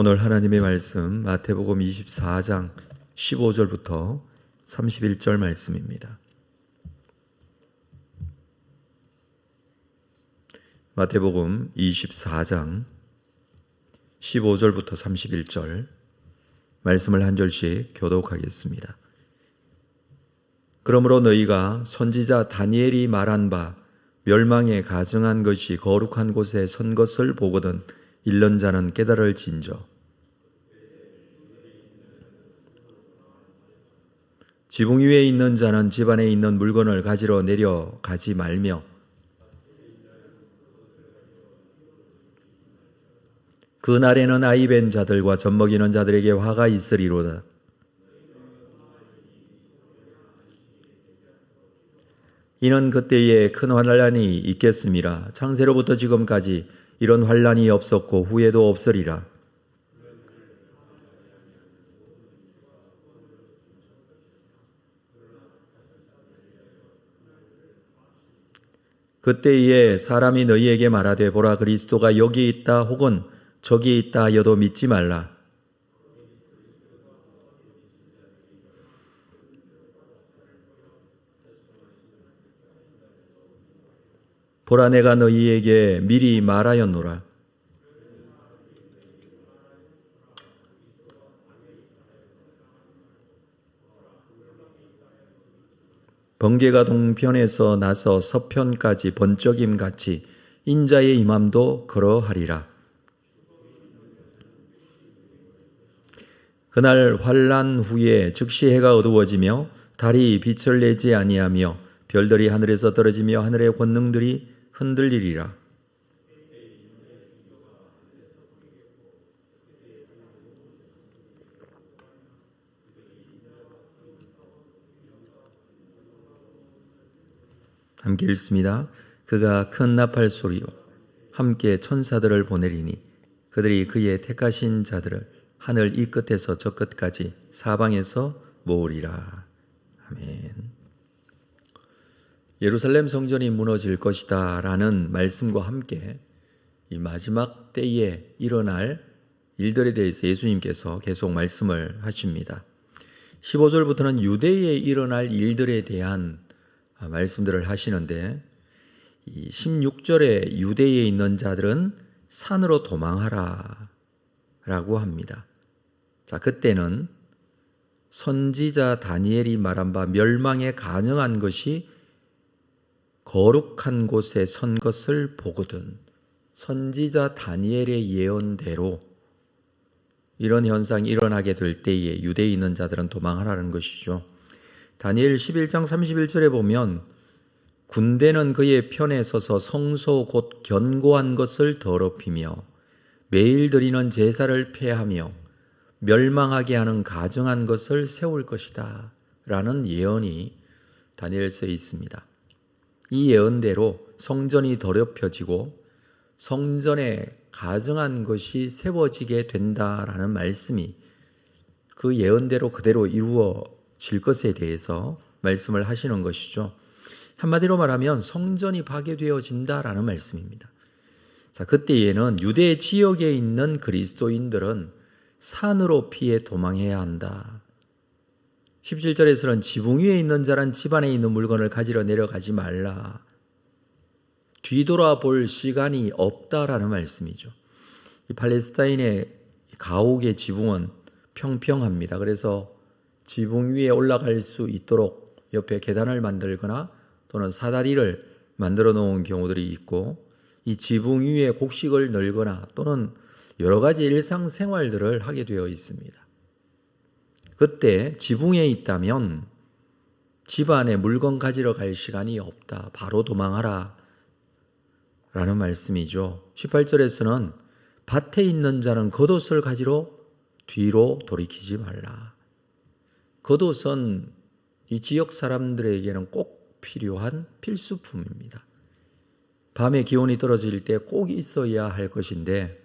오늘 하나님의 말씀 마태복음 24장 15절부터 31절 말씀입니다. 마태복음 24장 15절부터 31절 말씀을 한 절씩 교독하겠습니다. 그러므로 너희가 선지자 다니엘이 말한 바 멸망에 가증한 것이 거룩한 곳에 선 것을 보거든 읽는 자는 깨달을진저. 지붕 위에 있는 자는 집 안에 있는 물건을 가지러 내려가지 말며 그 날에는 아이 뵌 자들과 젖먹이는 자들에게 화가 있으리로다. 이는 그때에 큰 환난이 있겠음이라. 창세로부터 지금까지 이런 환난이 없었고 후에도 없으리라. 그때에 사람이 너희에게 말하되 보라 그리스도가 여기 있다 혹은 저기 있다 하여도 믿지 말라. 보라 내가 너희에게 미리 말하였노라. 번개가 동편에서 나서 서편까지 번쩍임 같이 인자의 임함도 그러하리라. 그날 환난 후에 즉시 해가 어두워지며 달이 빛을 내지 아니하며 별들이 하늘에서 떨어지며 하늘의 권능들이 흔들리리라. 함께 읽습니다. 그가 큰 나팔 소리와 함께 천사들을 보내리니 그들이 그의 택하신 자들을 하늘 이 끝에서 저 끝까지 사방에서 모으리라. 아멘. 예루살렘 성전이 무너질 것이다 라는 말씀과 함께 이 마지막 때에 일어날 일들에 대해서 예수님께서 계속 말씀을 하십니다. 15절부터는 유대에 일어날 일들에 대한 말씀들을 하시는데 이 16절에 유대에 있는 자들은 산으로 도망하라 라고 합니다. 자, 그때는 선지자 다니엘이 말한 바 멸망에 가증한 것이 거룩한 곳에 선 것을 보거든. 선지자 다니엘의 예언대로 이런 현상이 일어나게 될 때에 유대에 있는 자들은 도망하라는 것이죠. 다니엘 11장 31절에 보면 군대는 그의 편에 서서 성소 곧 견고한 것을 더럽히며 매일 드리는 제사를 폐하며 멸망하게 하는 가증한 것을 세울 것이다 라는 예언이 다니엘서에 있습니다. 이 예언대로 성전이 더럽혀지고 성전에 가증한 것이 세워지게 된다라는 말씀이 그 예언대로 그대로 이루어질 것에 대해서 말씀을 하시는 것이죠. 한마디로 말하면 성전이 파괴되어진다라는 말씀입니다. 자, 그때에는 유대 지역에 있는 그리스도인들은 산으로 피해 도망해야 한다. 17절에서는 지붕 위에 있는 자란 집 안에 있는 물건을 가지러 내려가지 말라. 뒤돌아볼 시간이 없다라는 말씀이죠. 이 팔레스타인의 가옥의 지붕은 평평합니다. 그래서 지붕 위에 올라갈 수 있도록 옆에 계단을 만들거나 또는 사다리를 만들어 놓은 경우들이 있고 이 지붕 위에 곡식을 널거나 또는 여러 가지 일상생활들을 하게 되어 있습니다. 그때 지붕에 있다면 집 안에 물건 가지러 갈 시간이 없다. 바로 도망하라 라는 말씀이죠. 18절에서는 밭에 있는 자는 겉옷을 가지러 뒤로 돌이키지 말라. 겉옷은 이 지역 사람들에게는 꼭 필요한 필수품입니다. 밤에 기온이 떨어질 때 꼭 있어야 할 것인데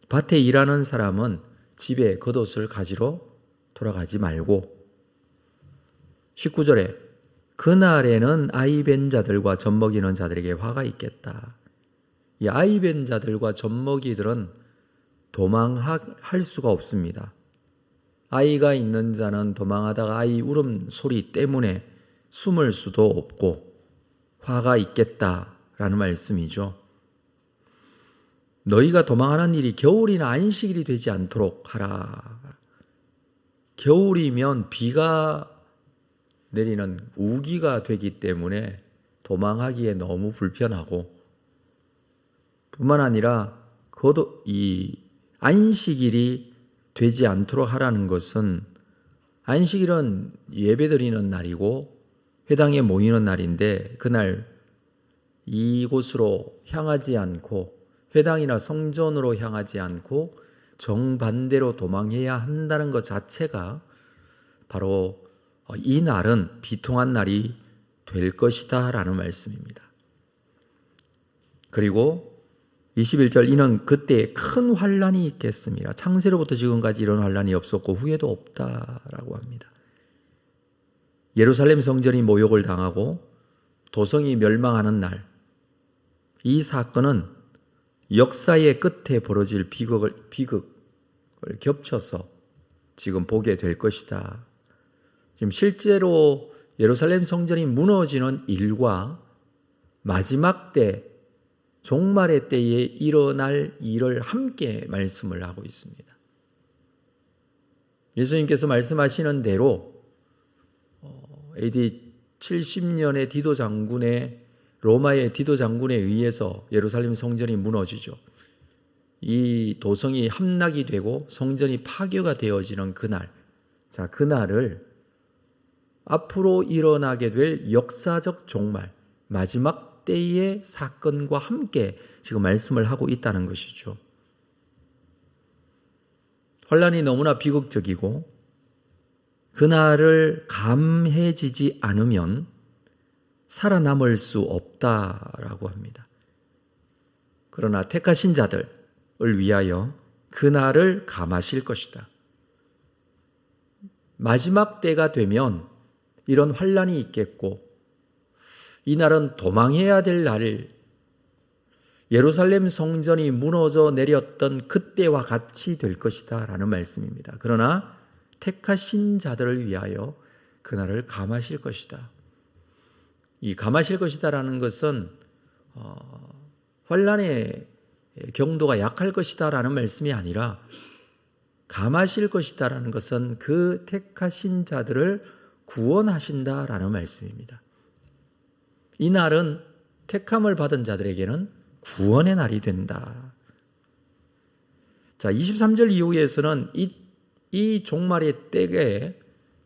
밭에 일하는 사람은 집에 겉옷을 가지러 돌아가지 말고 19절에 그날에는 아이 뵌 자들과 젖먹이는 자들에게 화가 있겠다. 이 아이 뵌 자들과 젖먹이들은 도망할 수가 없습니다. 아이가 있는 자는 도망하다가 아이 울음소리 때문에 숨을 수도 없고 화가 있겠다라는 말씀이죠. 너희가 도망하는 일이 겨울이나 안식일이 되지 않도록 하라. 겨울이면 비가 내리는 우기가 되기 때문에 도망하기에 너무 불편하고, 뿐만 아니라 이 안식일이 되지 않도록 하라는 것은, 안식일은 예배드리는 날이고 회당에 모이는 날인데, 그날 이곳으로 향하지 않고 회당이나 성전으로 향하지 않고 정반대로 도망해야 한다는 것 자체가 바로 이 날은 비통한 날이 될 것이다 라는 말씀입니다. 그리고 21절, 이는 그때 큰 환란이 있겠습니다. 창세로부터 지금까지 이런 환란이 없었고 후에도 없다라고 합니다. 예루살렘 성전이 모욕을 당하고 도성이 멸망하는 날, 이 사건은 역사의 끝에 벌어질 비극을 겹쳐서 지금 보게 될 것이다. 지금 실제로 예루살렘 성전이 무너지는 일과 마지막 때, 종말의 때에 일어날 일을 함께 말씀을 하고 있습니다. 예수님께서 말씀하시는 대로 AD 70년의 디도 장군의, 로마의 디도 장군에 의해서 예루살렘 성전이 무너지죠. 이 도성이 함락이 되고 성전이 파괴가 되어지는 그날, 자, 그날을 앞으로 일어나게 될 역사적 종말, 마지막 때의 사건과 함께 지금 말씀을 하고 있다는 것이죠. 환란이 너무나 비극적이고 그날을 감해지지 않으면 살아남을 수 없다라고 합니다. 그러나 택하신 자들을 위하여 그날을 감하실 것이다. 마지막 때가 되면 이런 환란이 있겠고, 이 날은 도망해야 될 날, 예루살렘 성전이 무너져 내렸던 그때와 같이 될 것이다 라는 말씀입니다. 그러나 택하신 자들을 위하여 그날을 감하실 것이다. 이 감하실 것이다 라는 것은 환란의 경도가 약할 것이다 라는 말씀이 아니라, 감하실 것이다 라는 것은 그 택하신 자들을 구원하신다 라는 말씀입니다. 이 날은 택함을 받은 자들에게는 구원의 날이 된다. 자, 23절 이후에서는 이 종말의 때에,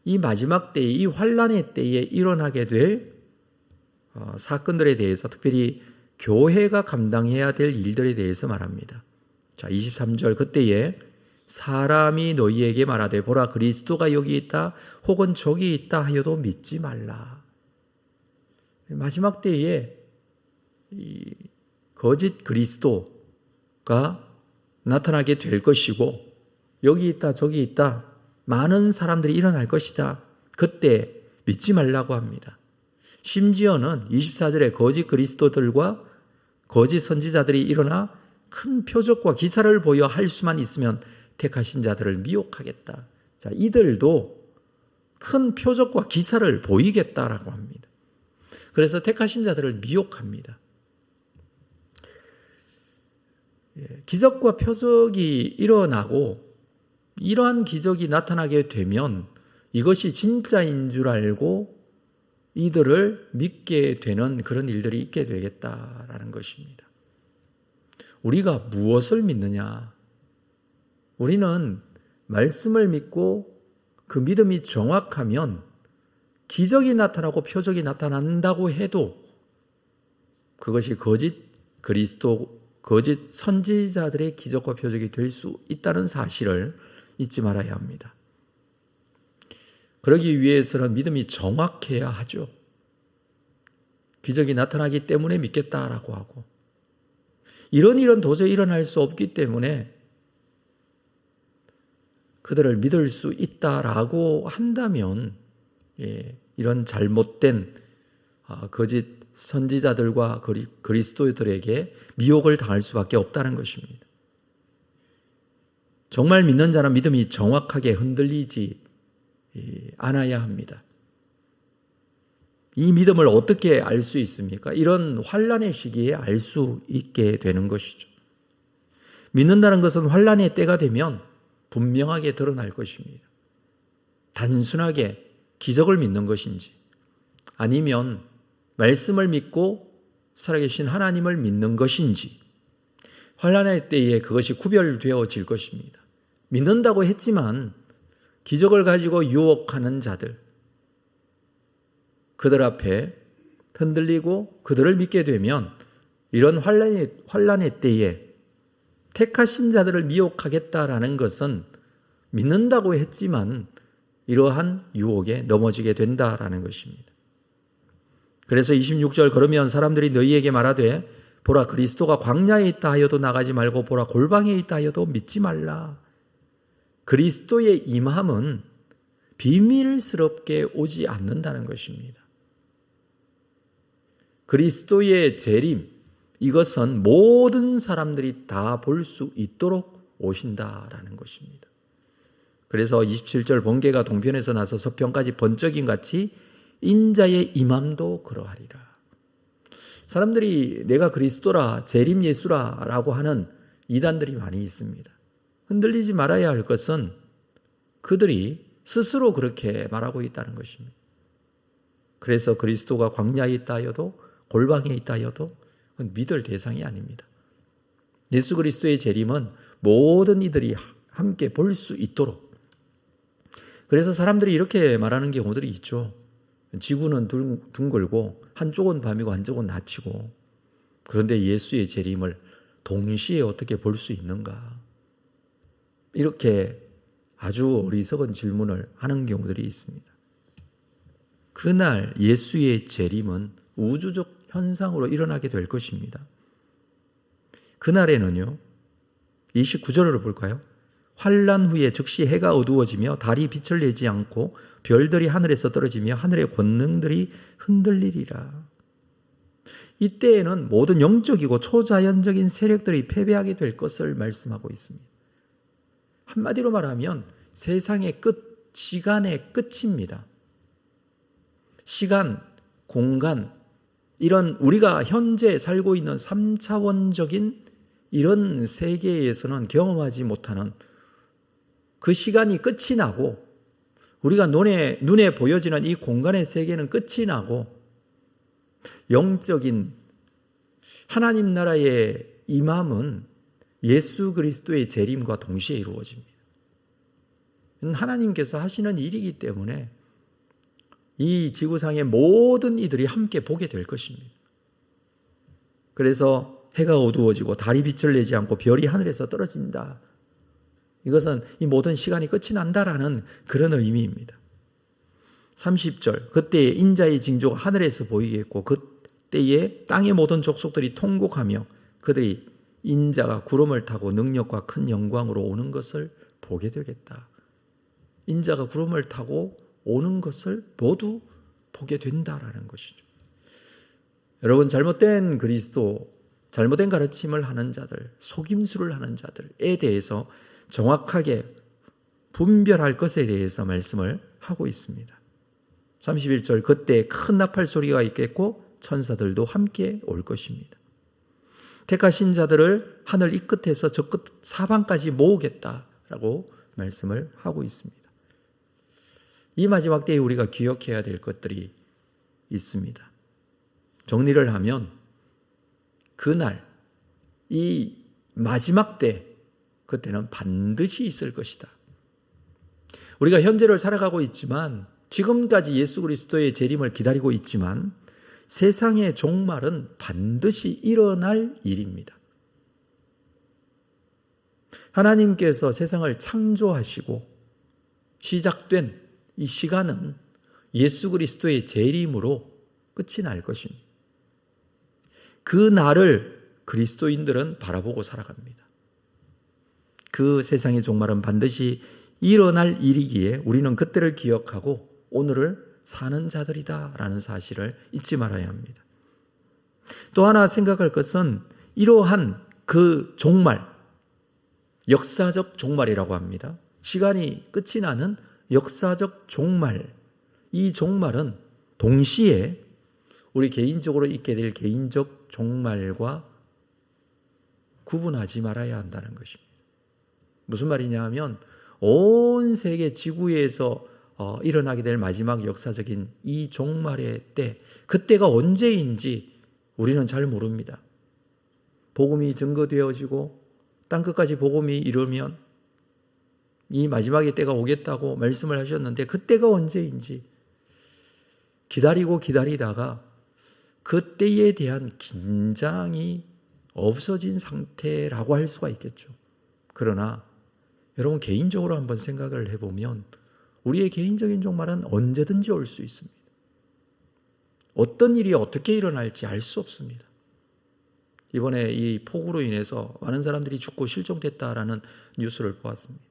이 마지막 때에, 이 환란의 때에 일어나게 될 사건들에 대해서, 특별히 교회가 감당해야 될 일들에 대해서 말합니다. 자, 23절, 그때에 사람이 너희에게 말하되 보라 그리스도가 여기 있다 혹은 저기 있다 하여도 믿지 말라. 마지막 때에 이 거짓 그리스도가 나타나게 될 것이고, 여기 있다 저기 있다 많은 사람들이 일어날 것이다. 그때 믿지 말라고 합니다. 심지어는 24절에 거짓 그리스도들과 거짓 선지자들이 일어나 큰 표적과 기사를 보여 할 수만 있으면 택하신 자들을 미혹하겠다. 자, 이들도 큰 표적과 기사를 보이겠다라고 합니다. 그래서 택하신 자들을 미혹합니다. 기적과 표적이 일어나고 이러한 기적이 나타나게 되면 이것이 진짜인 줄 알고 이들을 믿게 되는 그런 일들이 있게 되겠다라는 것입니다. 우리가 무엇을 믿느냐? 우리는 말씀을 믿고 그 믿음이 정확하면 기적이 나타나고 표적이 나타난다고 해도 그것이 거짓 그리스도, 거짓 선지자들의 기적과 표적이 될 수 있다는 사실을 잊지 말아야 합니다. 그러기 위해서는 믿음이 정확해야 하죠. 기적이 나타나기 때문에 믿겠다라고 하고, 이런 일은 도저히 일어날 수 없기 때문에 그들을 믿을 수 있다라고 한다면, 이런 잘못된 거짓 선지자들과 그리스도인들에게 미혹을 당할 수밖에 없다는 것입니다. 정말 믿는 자는 믿음이 정확하게 흔들리지 않아야 합니다. 이 믿음을 어떻게 알 수 있습니까? 이런 환난의 시기에 알 수 있게 되는 것이죠. 믿는다는 것은 환난의 때가 되면 분명하게 드러날 것입니다. 단순하게 기적을 믿는 것인지 아니면 말씀을 믿고 살아계신 하나님을 믿는 것인지 환난의 때에 그것이 구별되어질 것입니다. 믿는다고 했지만 기적을 가지고 유혹하는 자들, 그들 앞에 흔들리고 그들을 믿게 되면 이런 환난의 때에 택하신 자들을 미혹하겠다라는 것은 믿는다고 했지만 이러한 유혹에 넘어지게 된다라는 것입니다. 그래서 26절 걸으면 사람들이 너희에게 말하되 보라 그리스도가 광야에 있다 하여도 나가지 말고 보라 골방에 있다 하여도 믿지 말라. 그리스도의 임함은 비밀스럽게 오지 않는다는 것입니다. 그리스도의 재림, 이것은 모든 사람들이 다 볼 수 있도록 오신다라는 것입니다. 그래서 27절 번개가 동편에서 나서 서편까지 번쩍임 같이 인자의 임함도 그러하리라. 사람들이 내가 그리스도라 재림 예수라 라고 하는 이단들이 많이 있습니다. 흔들리지 말아야 할 것은 그들이 스스로 그렇게 말하고 있다는 것입니다. 그래서 그리스도가 광야에 있다 하여도 골방에 있다 하여도 믿을 대상이 아닙니다. 예수 그리스도의 재림은 모든 이들이 함께 볼 수 있도록, 그래서 사람들이 이렇게 말하는 경우들이 있죠. 지구는 둥글고 한쪽은 밤이고 한쪽은 낮이고, 그런데 예수의 재림을 동시에 어떻게 볼 수 있는가? 이렇게 아주 어리석은 질문을 하는 경우들이 있습니다. 그날 예수의 재림은 우주적 현상으로 일어나게 될 것입니다. 그날에는요, 29절을 볼까요? 환난 후에 즉시 해가 어두워지며 달이 빛을 내지 않고 별들이 하늘에서 떨어지며 하늘의 권능들이 흔들리리라. 이때에는 모든 영적이고 초자연적인 세력들이 패배하게 될 것을 말씀하고 있습니다. 한마디로 말하면 세상의 끝, 시간의 끝입니다. 시간, 공간, 이런 우리가 현재 살고 있는 3차원적인 이런 세계에서는 경험하지 못하는 그 시간이 끝이 나고, 우리가 눈에 보여지는 이 공간의 세계는 끝이 나고, 영적인 하나님 나라의 임함은 예수 그리스도의 재림과 동시에 이루어집니다. 하나님께서 하시는 일이기 때문에 이 지구상의 모든 이들이 함께 보게 될 것입니다. 그래서 해가 어두워지고 달이 빛을 내지 않고 별이 하늘에서 떨어진다. 이것은 이 모든 시간이 끝이 난다라는 그런 의미입니다. 30절, 그때에 인자의 징조가 하늘에서 보이겠고 그때에 땅의 모든 족속들이 통곡하며 그들이 인자가 구름을 타고 능력과 큰 영광으로 오는 것을 보게 되겠다. 인자가 구름을 타고 오는 것을 모두 보게 된다라는 것이죠. 여러분, 잘못된 그리스도, 잘못된 가르침을 하는 자들, 속임수를 하는 자들에 대해서 정확하게 분별할 것에 대해서 말씀을 하고 있습니다. 31절, 그때 큰 나팔 소리가 있겠고 천사들도 함께 올 것입니다. 택하신 자들을 하늘 이 끝에서 저 끝 사방까지 모으겠다라고 말씀을 하고 있습니다. 이 마지막 때에 우리가 기억해야 될 것들이 있습니다. 정리를 하면 그날, 이 마지막 때, 그때는 반드시 있을 것이다. 우리가 현재를 살아가고 있지만, 지금까지 예수 그리스도의 재림을 기다리고 있지만 세상의 종말은 반드시 일어날 일입니다. 하나님께서 세상을 창조하시고 시작된 이 시간은 예수 그리스도의 재림으로 끝이 날 것입니다. 그 날을 그리스도인들은 바라보고 살아갑니다. 그 세상의 종말은 반드시 일어날 일이기에 우리는 그때를 기억하고 오늘을 사는 자들이다라는 사실을 잊지 말아야 합니다. 또 하나 생각할 것은 이러한 그 종말, 역사적 종말이라고 합니다. 시간이 끝이 나는 역사적 종말. 이 종말은 동시에 우리 개인적으로 있게 될 개인적 종말과 구분하지 말아야 한다는 것입니다. 무슨 말이냐 하면 온 세계 지구에서 일어나게 될 마지막 역사적인 이 종말의 때, 그때가 언제인지 우리는 잘 모릅니다. 복음이 증거되어지고 땅끝까지 복음이 이르면 이 마지막의 때가 오겠다고 말씀을 하셨는데 그때가 언제인지 기다리고 기다리다가 그때에 대한 긴장이 없어진 상태라고 할 수가 있겠죠. 그러나 여러분 개인적으로 한번 생각을 해보면 우리의 개인적인 종말은 언제든지 올 수 있습니다. 어떤 일이 어떻게 일어날지 알 수 없습니다. 이번에 이 폭우로 인해서 많은 사람들이 죽고 실종됐다라는 뉴스를 보았습니다.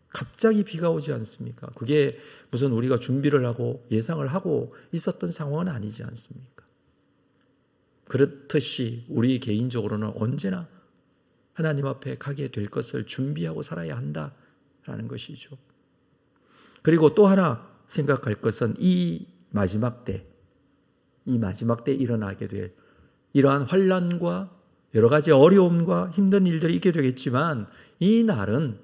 갑자기 비가 오지 않습니까? 그게 무슨 우리가 준비를 하고 예상을 하고 있었던 상황은 아니지 않습니까? 그렇듯이 우리 개인적으로는 언제나 하나님 앞에 가게 될 것을 준비하고 살아야 한다라는 것이죠. 그리고 또 하나 생각할 것은 이 마지막 때 일어나게 될 이러한 환난과 여러 가지 어려움과 힘든 일들이 있게 되겠지만 이 날은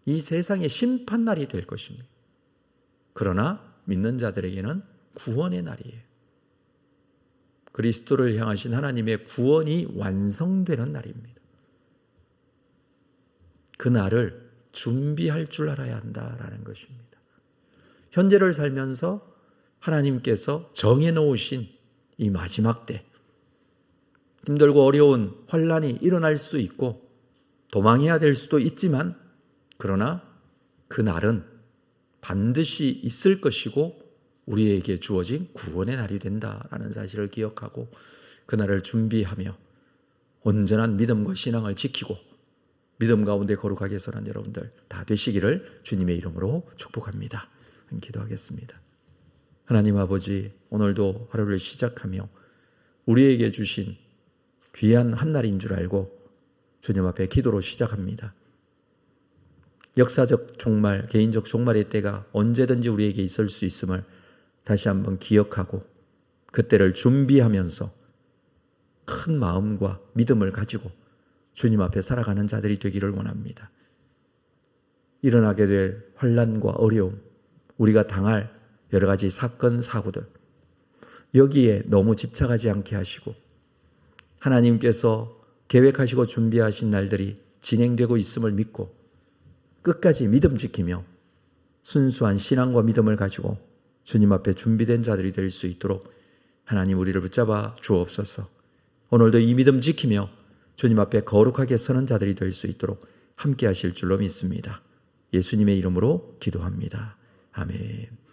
이 세상의 심판날이 될 것입니다. 그러나 믿는 자들에게는 구원의 날이에요. 그리스도를 향하신 하나님의 구원이 완성되는 날입니다. 그 날을 준비할 줄 알아야 한다라는 것입니다. 현재를 살면서 하나님께서 정해놓으신 이 마지막 때, 힘들고 어려운 환난이 일어날 수 있고 도망해야 될 수도 있지만 그러나 그 날은 반드시 있을 것이고 우리에게 주어진 구원의 날이 된다라는 사실을 기억하고 그 날을 준비하며 온전한 믿음과 신앙을 지키고 믿음 가운데 거룩하게 서는 여러분들 다 되시기를 주님의 이름으로 축복합니다. 기도하겠습니다. 하나님 아버지, 오늘도 하루를 시작하며 우리에게 주신 귀한 한날인 줄 알고 주님 앞에 기도로 시작합니다. 역사적 종말, 개인적 종말의 때가 언제든지 우리에게 있을 수 있음을 다시 한번 기억하고 그때를 준비하면서 큰 마음과 믿음을 가지고 주님 앞에 살아가는 자들이 되기를 원합니다. 일어나게 될 환난과 어려움, 우리가 당할 여러 가지 사건, 사고들, 여기에 너무 집착하지 않게 하시고 하나님께서 계획하시고 준비하신 날들이 진행되고 있음을 믿고 끝까지 믿음 지키며 순수한 신앙과 믿음을 가지고 주님 앞에 준비된 자들이 될 수 있도록 하나님 우리를 붙잡아 주옵소서. 오늘도 이 믿음 지키며 주님 앞에 거룩하게 서는 자들이 될 수 있도록 함께 하실 줄로 믿습니다. 예수님의 이름으로 기도합니다. 아멘.